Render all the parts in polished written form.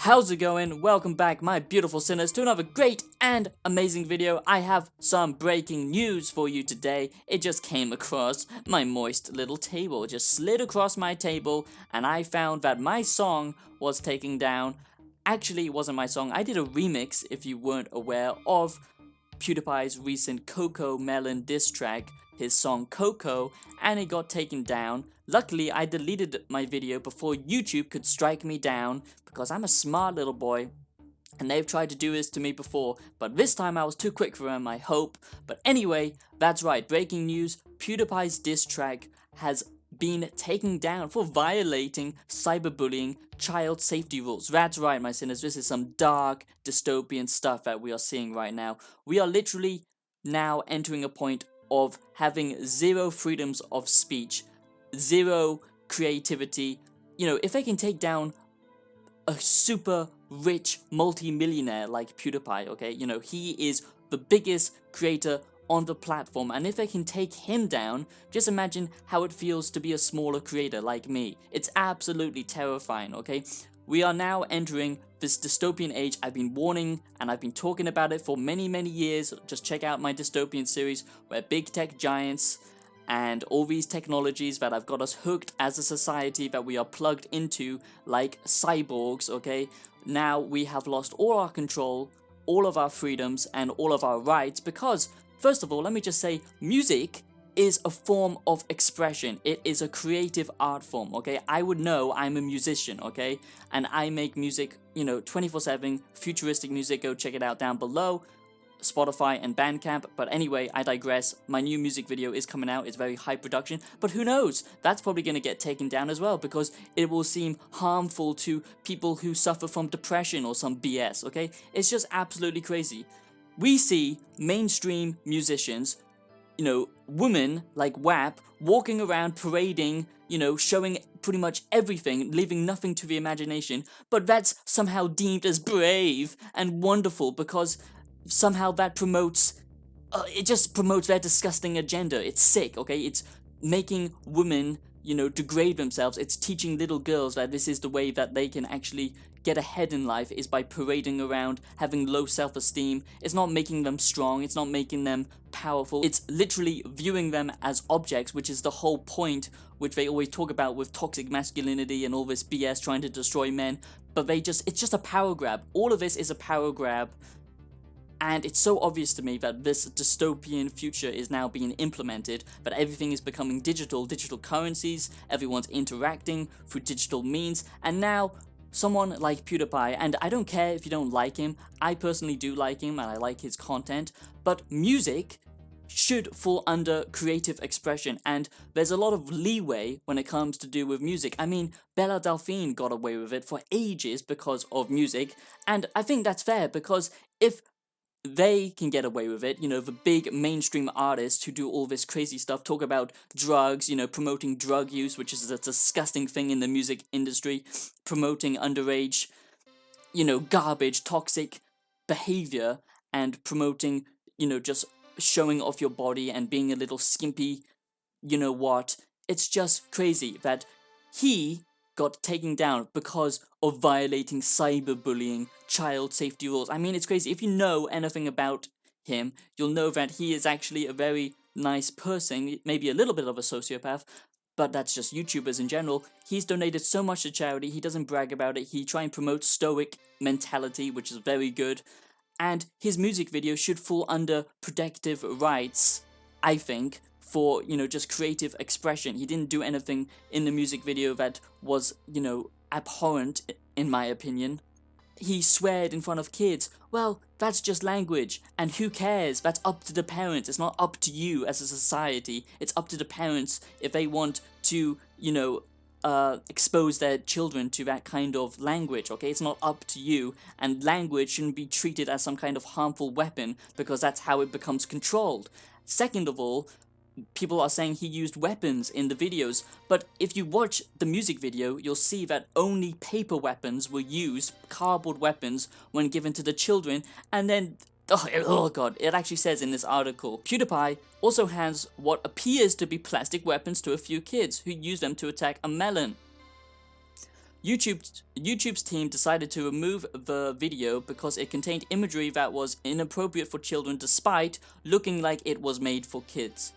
How's it going? Welcome back, my beautiful sinners, to another great and amazing video. I have some breaking news for you today. It just came across my moist little table. It just slid across my table, and I found that my song was taken down. Actually, it wasn't my song. I did a remix, if you weren't aware, of Pewdiepie's recent Cocomelon Diss Track, his song Coco, and it got taken down. Luckily, I deleted my video before YouTube could strike me down, because I'm a smart little boy, and they've tried to do this to me before, but this time I was too quick for them, I hope. But anyway, that's right, breaking news, Pewdiepie's diss track has been taken down for violating cyberbullying child safety rules. That's right, my sinners, this is some dark, dystopian stuff that we are seeing right now. We are literally now entering a point of having zero freedoms of speech, zero creativity. You know, if they can take down a super rich multi-millionaire like PewDiePie, okay, you know, he is the biggest creator on the platform, and if they can take him down, just imagine how it feels to be a smaller creator like me. It's absolutely terrifying, okay? We are now entering this dystopian age. I've been warning and I've been talking about it for many years. Just check out my dystopian series where big tech giants and all these technologies that have got us hooked as a society that we are plugged into like cyborgs, okay? Now we have lost all our control, all of our freedoms, and all of our rights because, first of all, let me just say, music is a form of expression. It is a creative art form, okay? I would know I'm a musician, okay? And I make music, you know, 24/7, futuristic music. Go check it out down below. Spotify and Bandcamp, but anyway, I digress. My new music video is coming out. It's very high production, but who knows? That's probably going to get taken down as well because it will seem harmful to people who suffer from depression or some BS, okay? It's just absolutely crazy. We see mainstream musicians, you know, women like WAP, walking around parading, you know, showing pretty much everything, leaving nothing to the imagination, but that's somehow deemed as brave and wonderful because somehow that promotes, it just promotes their disgusting agenda. It's sick, okay? It's making women, you know, degrade themselves. It's teaching little girls that this is the way that they can actually get ahead in life, is by parading around, having low self-esteem. It's not making them strong, it's not making them powerful. It's literally viewing them as objects, which is the whole point, which they always talk about with toxic masculinity and all this BS trying to destroy men. But it's just a power grab. All of this is a power grab. And it's so obvious to me that this dystopian future is now being implemented, that everything is becoming digital currencies, everyone's interacting through digital means, and now someone like PewDiePie, and I don't care if you don't like him, I personally do like him and I like his content, but music should fall under creative expression, and there's a lot of leeway when it comes to do with music. I mean, Bella Delphine got away with it for ages because of music, and I think that's fair because if they can get away with it, you know, the big mainstream artists who do all this crazy stuff, talk about drugs, you know, promoting drug use, which is a disgusting thing in the music industry, promoting underage, you know, garbage, toxic behavior, and promoting, you know, just showing off your body and being a little skimpy, you know what, it's just crazy that he got taken down because of violating cyberbullying, child safety rules. I mean, it's crazy. If you know anything about him, you'll know that he is actually a very nice person, maybe a little bit of a sociopath, but that's just YouTubers in general. He's donated so much to charity, he doesn't brag about it, he tries and promotes stoic mentality, which is very good, and his music video should fall under protective rights, I think, for, you know, just creative expression. He didn't do anything in the music video that was, you know, abhorrent, in my opinion. He sweared in front of kids. Well, that's just language, and who cares? That's up to the parents. It's not up to you as a society. It's up to the parents if they want to, you know, expose their children to that kind of language, okay? It's not up to you, and language shouldn't be treated as some kind of harmful weapon because that's how it becomes controlled. Second of all, people are saying he used weapons in the videos, but if you watch the music video, you'll see that only paper weapons were used, cardboard weapons, when given to the children, and then, oh god, it actually says in this article, PewDiePie also hands what appears to be plastic weapons to a few kids who use them to attack a melon. YouTube's team decided to remove the video because it contained imagery that was inappropriate for children despite looking like it was made for kids.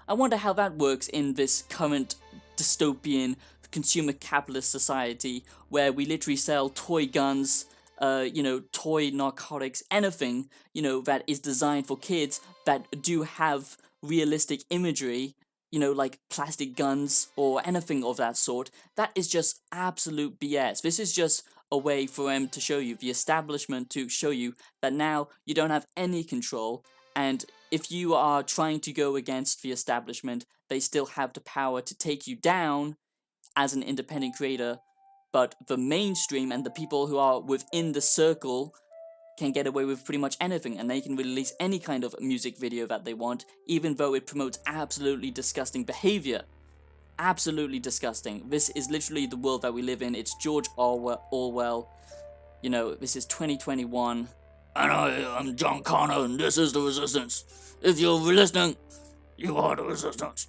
I wonder how that works in this current dystopian consumer capitalist society where we literally sell toy guns, toy narcotics, anything, that is designed for kids that do have realistic imagery, like plastic guns or anything of that sort. That is just absolute BS. This is just a way for them to show you, the establishment to show you that now you don't have any control, and if you are trying to go against the establishment, they still have the power to take you down as an independent creator, but the mainstream and the people who are within the circle can get away with pretty much anything, and they can release any kind of music video that they want, even though it promotes absolutely disgusting behavior. Absolutely disgusting. This is literally the world that we live in. It's George Orwell. This is 2021. And I'm John Connor, and this is The Resistance. If you're listening, you are The Resistance.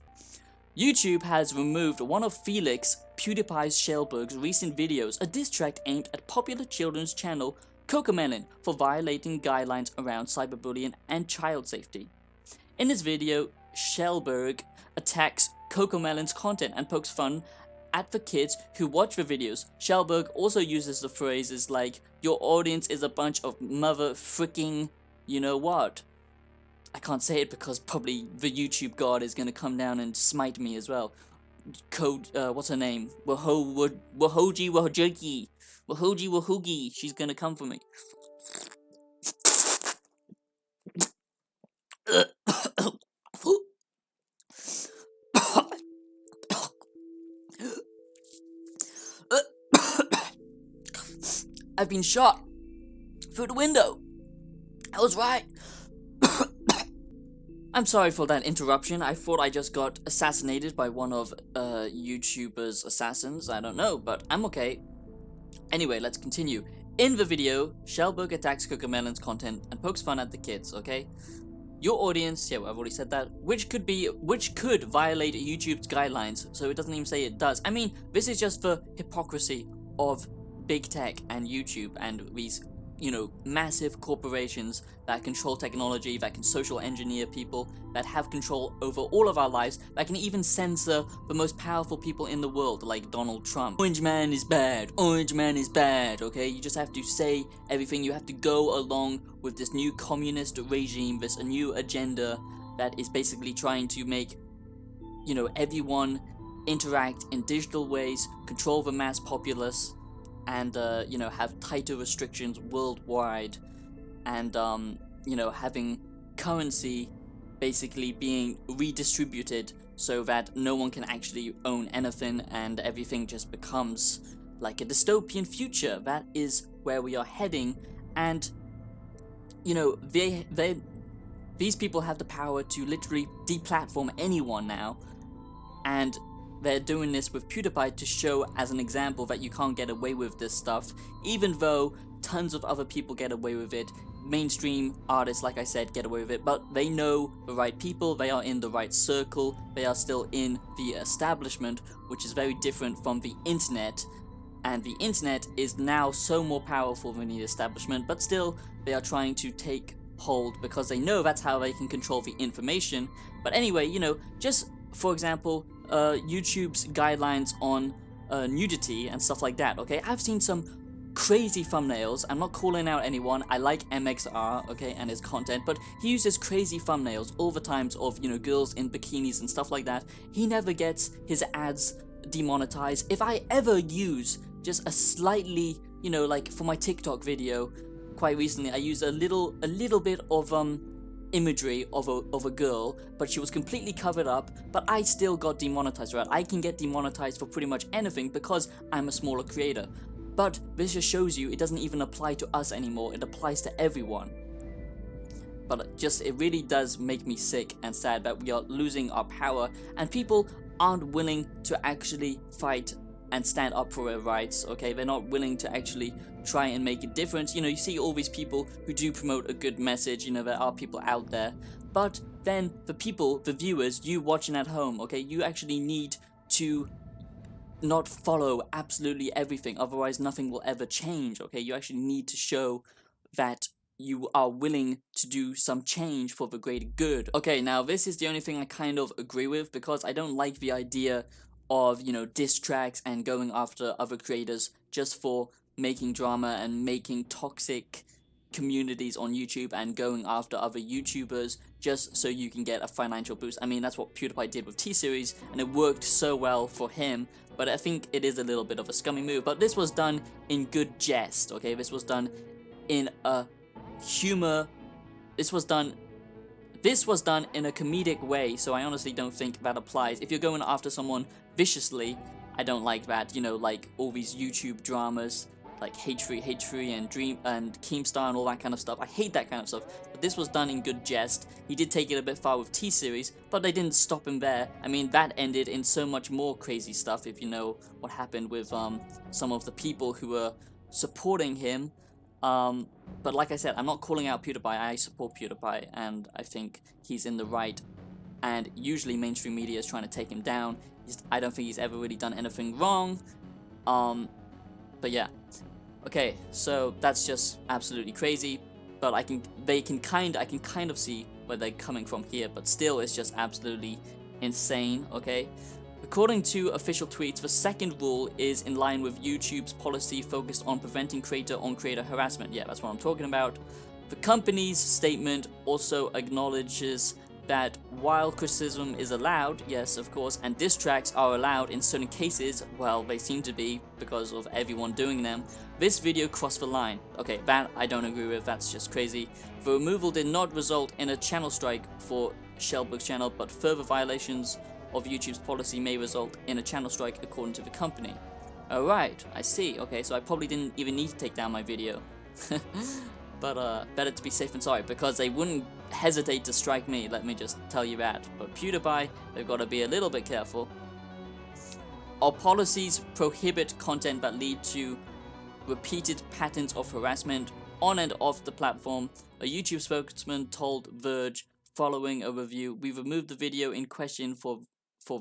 YouTube has removed one of Felix PewDiePie Shellberg's recent videos, a diss track aimed at popular children's channel Cocomelon for violating guidelines around cyberbullying and child safety. In this video, Shellberg attacks Cocomelon's content and pokes fun at the kids who watch the videos. Shellberg also uses the phrases like, "Your audience is a bunch of mother freaking you know what." I can't say it because probably the YouTube god is gonna come down and smite me as well. What's her name? Wahoogie. She's gonna come for me. I've been shot through the window. I was right. I'm sorry for that interruption. I thought I just got assassinated by one of YouTuber's assassins. I don't know, but I'm okay. Anyway, let's continue. In the video, Shellberg attacks Cocomelon's content and pokes fun at the kids, okay? Your audience, yeah, well, I've already said that, which could violate YouTube's guidelines, so it doesn't even say it does. I mean, this is just the hypocrisy of big tech and YouTube and these, massive corporations that control technology, that can social engineer people, that have control over all of our lives, that can even censor the most powerful people in the world, like Donald Trump. Orange man is bad, okay? You just have to say everything, you have to go along with this new communist regime, this new agenda that is basically trying to make, everyone interact in digital ways, control the mass populace, and have tighter restrictions worldwide, and having currency basically being redistributed so that no one can actually own anything, and everything just becomes like a dystopian future. That is where we are heading, and these people have the power to literally deplatform anyone now, and they're doing this with PewDiePie to show as an example that you can't get away with this stuff, even though tons of other people get away with it. Mainstream artists, like I said, get away with it, but they know the right people, they are in the right circle, they are still in the establishment, which is very different from the internet. And the internet is now so more powerful than the establishment, but still they are trying to take hold because they know that's how they can control the information. But anyway, just for example, YouTube's guidelines on nudity and stuff like that, okay? I've seen some crazy thumbnails. I'm not calling out anyone. I like MXR, okay, and his content, but he uses crazy thumbnails all the times of, girls in bikinis and stuff like that. He never gets his ads demonetized. If I ever use just a slightly, like for my TikTok video, quite recently, I used a little bit of imagery of a girl, but she was completely covered up, but I still got demonetized, right? I can get demonetized for pretty much anything because I'm a smaller creator. But this just shows you it doesn't even apply to us anymore, it applies to everyone. But it really does make me sick and sad that we are losing our power, and people aren't willing to actually fight and stand up for their rights, okay? They're not willing to actually try and make a difference. You see all these people who do promote a good message, there are people out there, but then the viewers, you watching at home, okay, you actually need to not follow absolutely everything, otherwise nothing will ever change, okay? You actually need to show that you are willing to do some change for the greater good. Okay, now this is the only thing I kind of agree with, because I don't like the idea of, you know, diss tracks and going after other creators just for making drama and making toxic communities on YouTube and going after other YouTubers just so you can get a financial boost. I mean, that's what PewDiePie did with T-Series, and it worked so well for him, but I think it is a little bit of a scummy move. But this was done in good jest, okay? This was done in a humor. This was done in a comedic way, so I honestly don't think that applies. If you're going after someone viciously, I don't like that. You know, like all these YouTube dramas, like Hate Free and Dream and Keemstar and all that kind of stuff. I hate that kind of stuff. But this was done in good jest. He did take it a bit far with T-Series, but they didn't stop him there. I mean, that ended in so much more crazy stuff, if you know what happened with some of the people who were supporting him. But like I said, I'm not calling out PewDiePie. I support PewDiePie, and I think he's in the right. And usually mainstream media is trying to take him down. I don't think he's ever really done anything wrong. But yeah. Okay, so that's just absolutely crazy. But I can kind of see where they're coming from here. But still, it's just absolutely insane. Okay. According to official tweets, the second rule is in line with YouTube's policy focused on preventing creator-on-creator harassment. Yeah, that's what I'm talking about. The company's statement also acknowledges that while criticism is allowed, yes, of course, and diss tracks are allowed in certain cases, well, they seem to be because of everyone doing them, this video crossed the line. Okay, that I don't agree with, that's just crazy. The removal did not result in a channel strike for Shellbug's channel, but further violations of YouTube's policy may result in a channel strike according to the company. Alright, I see. Okay, so I probably didn't even need to take down my video. But better to be safe than sorry, because they wouldn't hesitate to strike me, let me just tell you that. But PewDiePie, they've got to be a little bit careful. Our policies prohibit content that lead to repeated patterns of harassment on and off the platform, a YouTube spokesman told Verge following a review. We removed the video in question for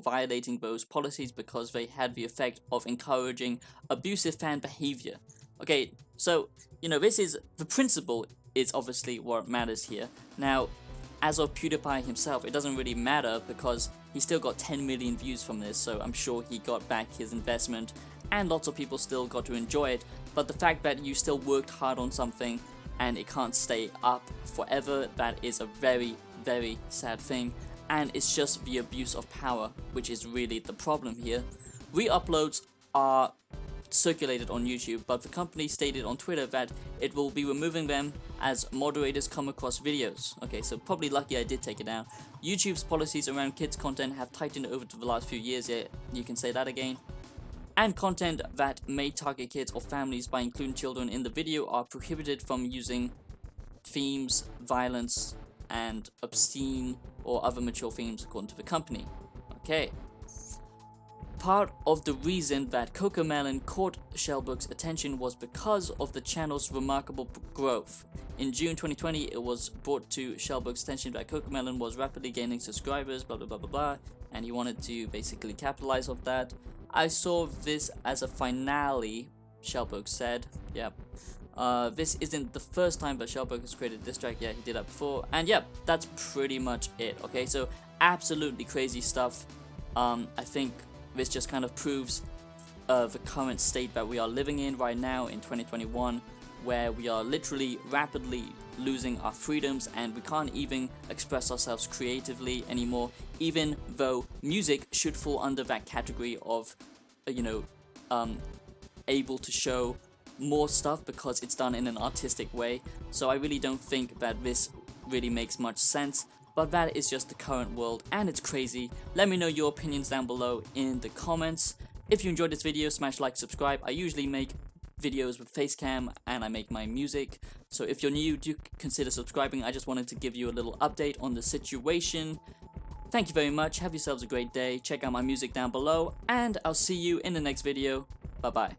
violating those policies because they had the effect of encouraging abusive fan behavior. Okay, so, you know, this is, the principle is obviously what matters here. Now, as of PewDiePie himself, it doesn't really matter because he still got 10 million views from this, so I'm sure he got back his investment, and lots of people still got to enjoy it. But the fact that you still worked hard on something and it can't stay up forever, that is a very, very sad thing. And it's just the abuse of power, which is really the problem here. Re-uploads are circulated on YouTube, but the company stated on Twitter that it will be removing them as moderators come across videos. Okay, so probably lucky I did take it down. YouTube's policies around kids content have tightened over the last few years, yeah, you can say that again. And content that may target kids or families by including children in the video are prohibited from using themes, violence, and obscene or other mature themes according to the company. Okay. Part of the reason that Cocomelon caught Shellbug's attention was because of the channel's remarkable growth. In June 2020, it was brought to Shellbug's attention that Cocomelon was rapidly gaining subscribers, blah blah blah blah blah, and he wanted to basically capitalize off that. I saw this as a finale, Shellbug said. Yep. This isn't the first time that Shellbug has created this track. Yeah, he did that before. And yep, that's pretty much it. Okay, so absolutely crazy stuff. I think this just kind of proves the current state that we are living in right now in 2021, where we are literally rapidly losing our freedoms and we can't even express ourselves creatively anymore, even though music should fall under that category of, you know, able to show more stuff because it's done in an artistic way. So I really don't think that this really makes much sense. But that is just the current world, and it's crazy. Let me know your opinions down below in the comments. If you enjoyed this video, smash like, subscribe. I usually make videos with Facecam, and I make my music. So if you're new, do consider subscribing. I just wanted to give you a little update on the situation. Thank you very much. Have yourselves a great day. Check out my music down below, and I'll see you in the next video. Bye-bye.